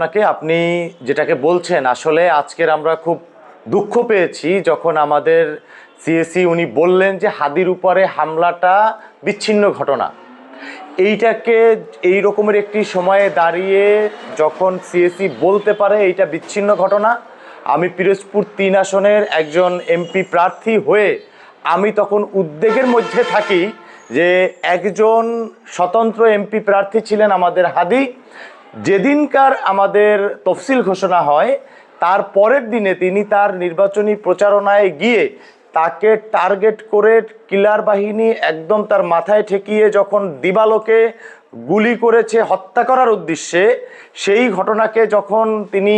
আপনাকে আপনি যেটাকে বলছেন আসলে আজকের আমরা খুব দুঃখ পেয়েছি যখন আমাদের সিএসি উনি বললেন যে হাদির উপরে হামলাটা বিচ্ছিন্ন ঘটনা। এইটাকে এই রকমের একটি সময়ে দাঁড়িয়ে যখন সিএসি বলতে পারে এইটা বিচ্ছিন্ন ঘটনা, আমি পিরোজপুর ৩ আসনের একজন এমপি প্রার্থী হয়ে আমি তখন উদ্বেগের মধ্যে থাকি যে একজন স্বতন্ত্র এমপি প্রার্থী ছিলেন আমাদের হাদি। যেদিনকার আমাদের তফসিল ঘোষণা হয় তার পরের দিনে তিনি তার নির্বাচনী প্রচারণায় গিয়ে তাকে টার্গেট করে কিলার বাহিনী একদম তার মাথায় ঠেকিয়ে যখন দিবালোকে গুলি করেছে হত্যা করার উদ্দেশ্যে, সেই ঘটনাকে যখন তিনি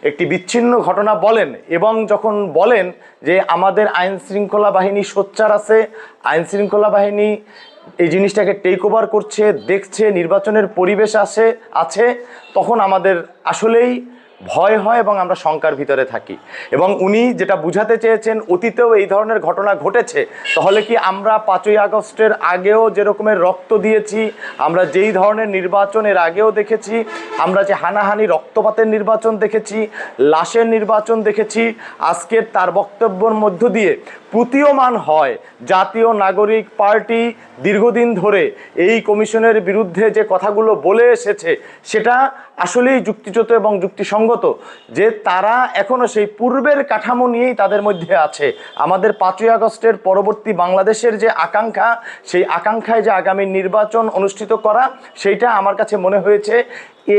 একটি বিচ্ছিন্ন ঘটনা বলেন এবং যখন বলেন যে আমাদের আইন শৃঙ্খলা বাহিনী সোচ্চার আছে, আইন শৃঙ্খলা বাহিনী এই জিনিসটাকে টেক ওভার করছে, দেখছে, নির্বাচনের পরিবেশ আছে, তখন আমাদের আসলেই ভয় হয় এবং আমরা শঙ্কার ভিতরে থাকি। এবং উনি যেটা বুঝাতে চেয়েছেন অতীতেও এই ধরনের ঘটনা ঘটেছে, তাহলে কি আমরা 5ই আগস্টের আগেও যেরকমের রক্ত দিয়েছি, আমরা যেই ধরনের নির্বাচনের আগেও দেখেছি, আমরা যে হানাহানি রক্তপাতের নির্বাচন দেখেছি, লাশের নির্বাচন দেখেছি, আজকের তার বক্তব্যের মধ্য দিয়ে প্রতীয়মান হয় জাতীয় নাগরিক পার্টি দীর্ঘদিন ধরে এই কমিশনের বিরুদ্ধে যে কথাগুলো বলে এসেছে সেটা আসলেই যুক্তিযুক্ত এবং যুক্তিসঙ্গত, যে তারা এখনও সেই পূর্বের কাঠামো নিয়েই তাদের মধ্যে আছে। আমাদের 5ই আগস্টের পরবর্তী বাংলাদেশের যে আকাঙ্ক্ষা, সেই আকাঙ্ক্ষায় যে আগামী নির্বাচন অনুষ্ঠিত করা, সেইটা আমার কাছে মনে হয়েছে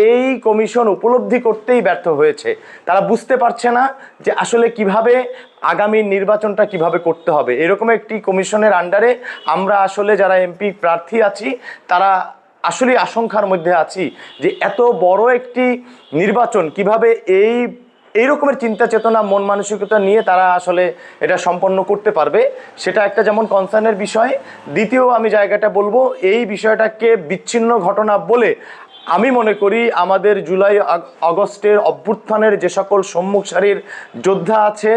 এই কমিশন উপলব্ধি করতেই ব্যর্থ হয়েছে। তারা বুঝতে পারছে না যে আসলে কিভাবে আগামী নির্বাচনটা কিভাবে করতে হবে। এরকম একটি কমিশনের আন্ডারে আমরা আসলে যারা এমপি প্রার্থী আছি তারা আসলে আশঙ্কার মধ্যে আছি যে এত বড় একটি নির্বাচন কিভাবে এই রকমের চিন্তা চেতনা মন মানসিকতা নিয়ে তারা আসলে এটা সম্পন্ন করতে পারবে, সেটা একটা যেমন কনসার্নের বিষয়। দ্বিতীয় আমি জায়গাটা বলবো, এই বিষয়টাকে বিচ্ছিন্ন ঘটনা বলে আমি মনে করি আমাদের জুলাই আগস্টের অভ্যুত্থানের যে সকল সম্মুখ সারির যোদ্ধা আছে,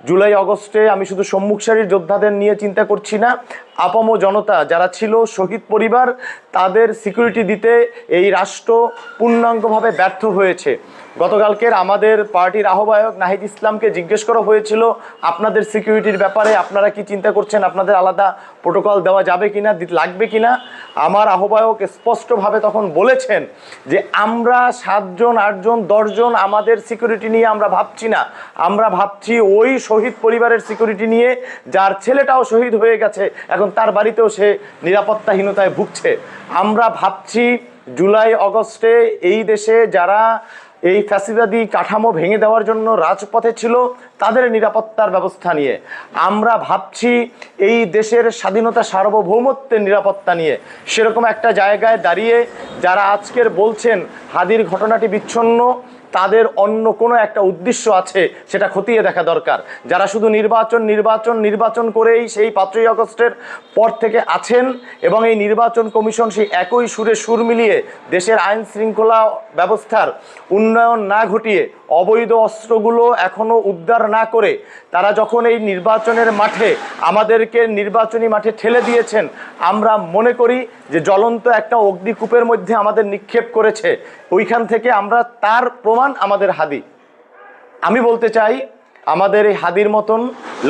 জুলাই আগস্টে আমি শুধু সম্মুখ সারির যোদ্ধাদের নিয়ে চিন্তা করছি না, আপাম জনতা যারা ছিল, শহীদ পরিবার, তাদের সিকিউরিটি দিতে এই রাষ্ট্র পূর্ণাঙ্গভাবে ব্যর্থ হয়েছে। গতকালকের আমাদের পার্টির আহ্বায়ক নাহিদ ইসলামকে জিজ্ঞেস করা হয়েছিল আপনাদের সিকিউরিটির ব্যাপারে আপনারা কি চিন্তা করছেন, আপনাদের আলাদা প্রোটোকল দেওয়া যাবে কিনা, লাগবে কিনা। আমার আহ্বায়ক স্পষ্টভাবে তখন বলেছেন যে আমরা 7 জন 8 জন 10 জন আমাদের সিকিউরিটি নিয়ে আমরা ভাবছি না, আমরা ভাবছি ওই শহীদ পরিবারের সিকিউরিটি নিয়ে যার ছেলেটাও শহীদ হয়ে গেছে, এখন তার বাড়িতেও সে নিরাপত্তাহীনতায় ভুগছে। আমরা ভাবছি জুলাই আগস্টে এই দেশে যারা এই ফ্যাসিবাদী কাঠামো ভেঙে দেওয়ার জন্য রাজপথে ছিল তাদের নিরাপত্তার ব্যবস্থা নিয়ে। আমরা ভাবছি এই দেশের স্বাধীনতা সার্বভৌমত্বের নিরাপত্তা নিয়ে। সেরকম একটা জায়গায় দাঁড়িয়ে যারা আজকের বলছেন হাদির ঘটনাটি বিচ্ছিন্ন, তাদের অন্য কোনো একটা উদ্দেশ্য আছে, সেটা খতিয়ে দেখা দরকার। যারা শুধু নির্বাচন নির্বাচন নির্বাচন করেই সেই 5ই আগস্টের পর থেকে আছেন এবং এই নির্বাচন কমিশন সেই একই সুরে সুর মিলিয়ে দেশের আইন শৃঙ্খলা ব্যবস্থার উন্নয়ন না ঘটিয়ে অবৈধ অস্ত্রগুলো এখনও উদ্ধার না করে তারা যখন এই নির্বাচনের মাঠে আমাদেরকে নির্বাচনী মাঠে ঠেলে দিয়েছেন, আমরা মনে করি যে জ্বলন্ত একটা অগ্নিকূপের মধ্যে আমাদের নিক্ষেপ করেছে। ওইখান থেকে আমরা তার প্রমাণ আমাদের হাদি। আমি বলতে চাই আমাদের এই হাদির মতন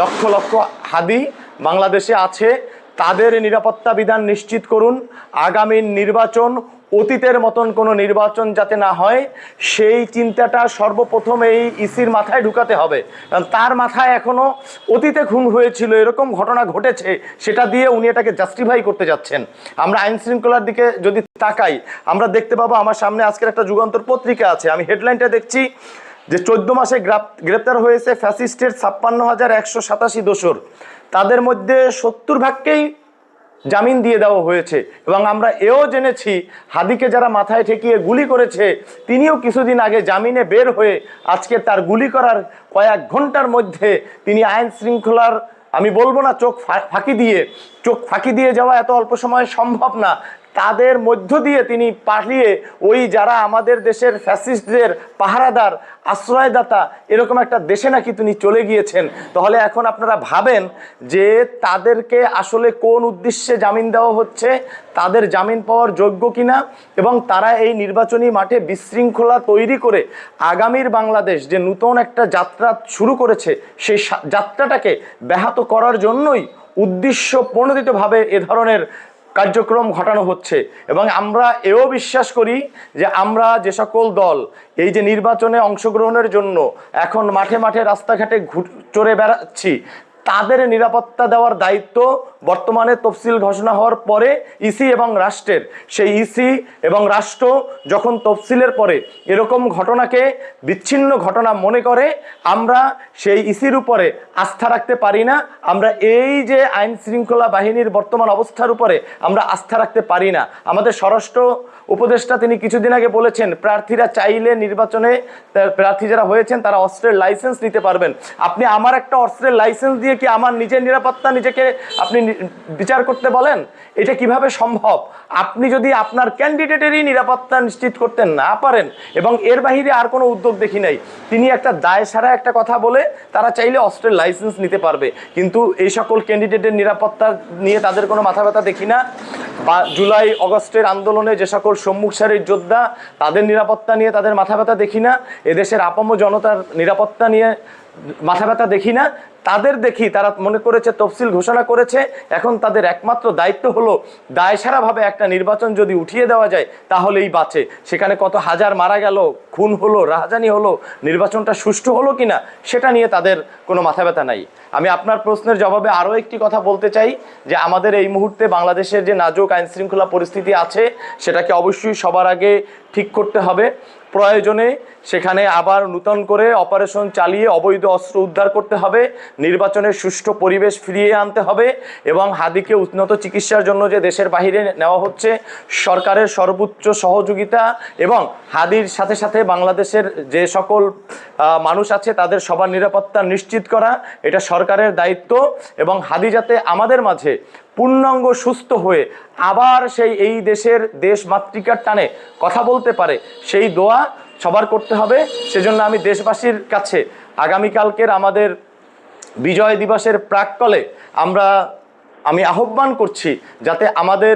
লক্ষ লক্ষ হাদি বাংলাদেশে আছে, তাদের নিরাপত্তা বিধান নিশ্চিত করুন। আগামী নির্বাচন অতীতের মতন কোনো নির্বাচন যাতে না হয় সেই চিন্তাটা সর্বপ্রথম এই ইসির মাথায় ঢুকাতে হবে, কারণ তার মাথায় এখনও অতীতে খুন হয়েছিল, এরকম ঘটনা ঘটেছে, সেটা দিয়ে উনি এটাকে জাস্টিফাই করতে যাচ্ছেন। আমরা আইন শৃঙ্খলার দিকে যদি তাকাই আমরা দেখতে পাবো, আমার সামনে আজকের একটা যুগান্তর পত্রিকা আছে, আমি হেডলাইনটা দেখছি যে 14 মাসে গ্রেপ্তার হয়েছে ফ্যাসিস্টের 56,187 দোসর, তাদের মধ্যে 70 ভাগকেই জামিন দিয়ে দেওয়া হয়েছে। এবং আমরা এও জেনেছি হাদিকে যারা মাথায় ঠেকিয়ে গুলি করেছে তিনিও কিছুদিন আগে জামিনে বের হয়ে আজকে তার গুলি করার কয়েক ঘন্টার মধ্যে তিনি আইন শৃঙ্খলার, আমি বলবো না চোখ ফাঁকি দিয়ে যাওয়া এত অল্প সময়ে সম্ভব না, তাদের মধ্য দিয়ে তিনি পাঠিয়ে ওই যারা আমাদের দেশের ফ্যাসিস্টদের পাহারাদার, আশ্রয়দাতা, এরকম একটা দেশে নাকি তিনি চলে গিয়েছেন। তাহলে এখন আপনারা ভাবেন যে তাদেরকে আসলে কোন উদ্দেশ্যে জামিন দেওয়া হচ্ছে, তাদের জামিন পাওয়ার যোগ্য কিনা, এবং তারা এই নির্বাচনী মাঠে বিশৃঙ্খলা তৈরি করে আগামীর বাংলাদেশ যে নতুন একটা যাত্রা শুরু করেছে সেই যাত্রাটাকে ব্যাহত করার জন্যই উদ্দেশ্য প্রণোদিতভাবে এ ধরনের কার্যক্রম ঘটানো হচ্ছে। এবং আমরা এও বিশ্বাস করি যে আমরা যে সকল দল এই যে নির্বাচনে অংশগ্রহণের জন্য এখন মাঠে মাঠে রাস্তাঘাটে চড়ে বেড়াচ্ছি, তাদের নিরাপত্তা দেওয়ার দায়িত্ব বর্তমানে তফসিল ঘোষণা হওয়ার পরে ইসি এবং রাষ্ট্রের। সেই ইসি এবং রাষ্ট্র যখন তফসিলের পরে এরকম ঘটনাকে বিচ্ছিন্ন ঘটনা মনে করে, আমরা সেই ইসির উপরে আস্থা রাখতে পারি না। আমরা এই যে আইন শৃঙ্খলা বাহিনীর বর্তমান অবস্থার উপরে আমরা আস্থা রাখতে পারি না। আমাদের স্বরাষ্ট্র উপদেষ্টা তিনি কিছুদিন আগে বলেছেন, প্রার্থীরা চাইলে নির্বাচনে প্রার্থী যারা হয়েছেন তারা অস্ত্রের লাইসেন্স নিতে পারবেন। আপনি আমার একটা অস্ত্রের লাইসেন্স দিয়ে কি আমার নিজের নিরাপত্তা নিজেকে আপনি বিচার করতে বলেন? এটা কিভাবে সম্ভব? আপনি যদি আপনার ক্যান্ডিডেটেরই নিরাপত্তা নিশ্চিত করতে না পারেন, এবং এর বাহিরে আর কোনো উদ্যোগ দেখি নাই, তিনি একটা দায় সারা একটা কথা বলে তারা চাইলে অস্ত্রের লাইসেন্স নিতে পারবে, কিন্তু এই সকল ক্যান্ডিডেটের নিরাপত্তা নিয়ে তাদের কোনো মাথা ব্যথা দেখি না। বা জুলাই অগস্টের আন্দোলনে যে সকল সম্মুখ সারির যোদ্ধা, তাদের নিরাপত্তা নিয়ে তাদের মাথা ব্যথা দেখি না। এদেশের আপাম জনতার নিরাপত্তা নিয়ে মাথা ব্যথা দেখি না। তাদের দেখি তারা মনে করেছে তফসিল ঘোষণা করেছে, এখন তাদের একমাত্র দায়িত্ব হলো দায়সারাভাবে একটা নির্বাচন যদি উঠিয়ে দেওয়া যায় তাহলেই বাঁচে। সেখানে কত হাজার মারা গেল, খুন হলো, রাহাজানি হলো, নির্বাচনটা সুষ্ঠু হলো কিনা সেটা নিয়ে তাদের কোনো মাথা ব্যথা নাই। আমি আপনার প্রশ্নের জবাবে আরও একটি কথা বলতে চাই যে আমাদের এই মুহূর্তে বাংলাদেশের যে নাজুক আইন শৃঙ্খলা পরিস্থিতি আছে সেটাকে অবশ্যই সবার আগে ঠিক করতে হবে। প্রয়োজনে সেখানে আবার নূতন করে অপারেশন চালিয়ে অবৈধ অস্ত্র উদ্ধার করতে হবে, নির্বাচনের সুষ্ঠু পরিবেশ ফিরিয়ে আনতে হবে, এবং হাদিকে উন্নত চিকিৎসার জন্য যে দেশের বাইরে নেওয়া হচ্ছে সরকারের সর্বোচ্চ সহযোগিতা, এবং হাদির সাথে সাথে বাংলাদেশের যে সকল মানুষ আছে তাদের সবার নিরাপত্তা নিশ্চিত করা, এটা সরকারের দায়িত্ব। এবং হাদি যাতে আমাদের মাঝে পূর্ণাঙ্গ সুস্থ হয়ে আবার সেই এই দেশের দেশ মাতৃকার টানে কথা বলতে পারে, সেই দোয়া সবার করতে হবে। সেজন্য আমি দেশবাসীর কাছে আগামীকালকের আমাদের বিজয় দিবসের প্রাক্কালে আমি আহ্বান করছি যাতে আমাদের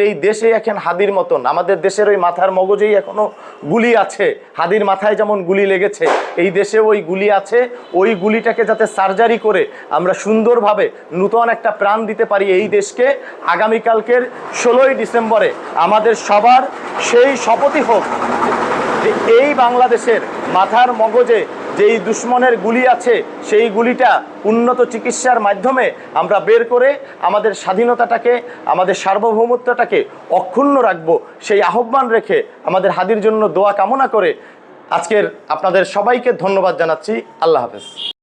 এই দেশে এখন হাদির মতন আমাদের দেশের ওই মাথার মগজেই এখনো গুলি আছে, হাদির মাথায় যেমন গুলি লেগেছে এই দেশে ওই গুলি আছে, ওই গুলিটাকে যাতে সার্জারি করে আমরা সুন্দরভাবে নূতন একটা প্রাণ দিতে পারি এই দেশকে। আগামীকালকের 16ই ডিসেম্বরে আমাদের সবার সেই শপথই হোক যে এই বাংলাদেশের মাথার মগজে যেই দুশ্মনের গুলি আছে সেই গুলিটা উন্নত চিকিৎসার মাধ্যমে আমরা বের করে আমাদের স্বাধীনতাটাকে, আমাদের সার্বভৌমত্বটাকে অক্ষুণ্ণ রাখবো, সেই আহ্বান রেখে আমাদের হাদির জন্য দোয়া কামনা করে আজকের আপনাদের সবাইকে ধন্যবাদ জানাচ্ছি। আল্লাহ হাফেজ।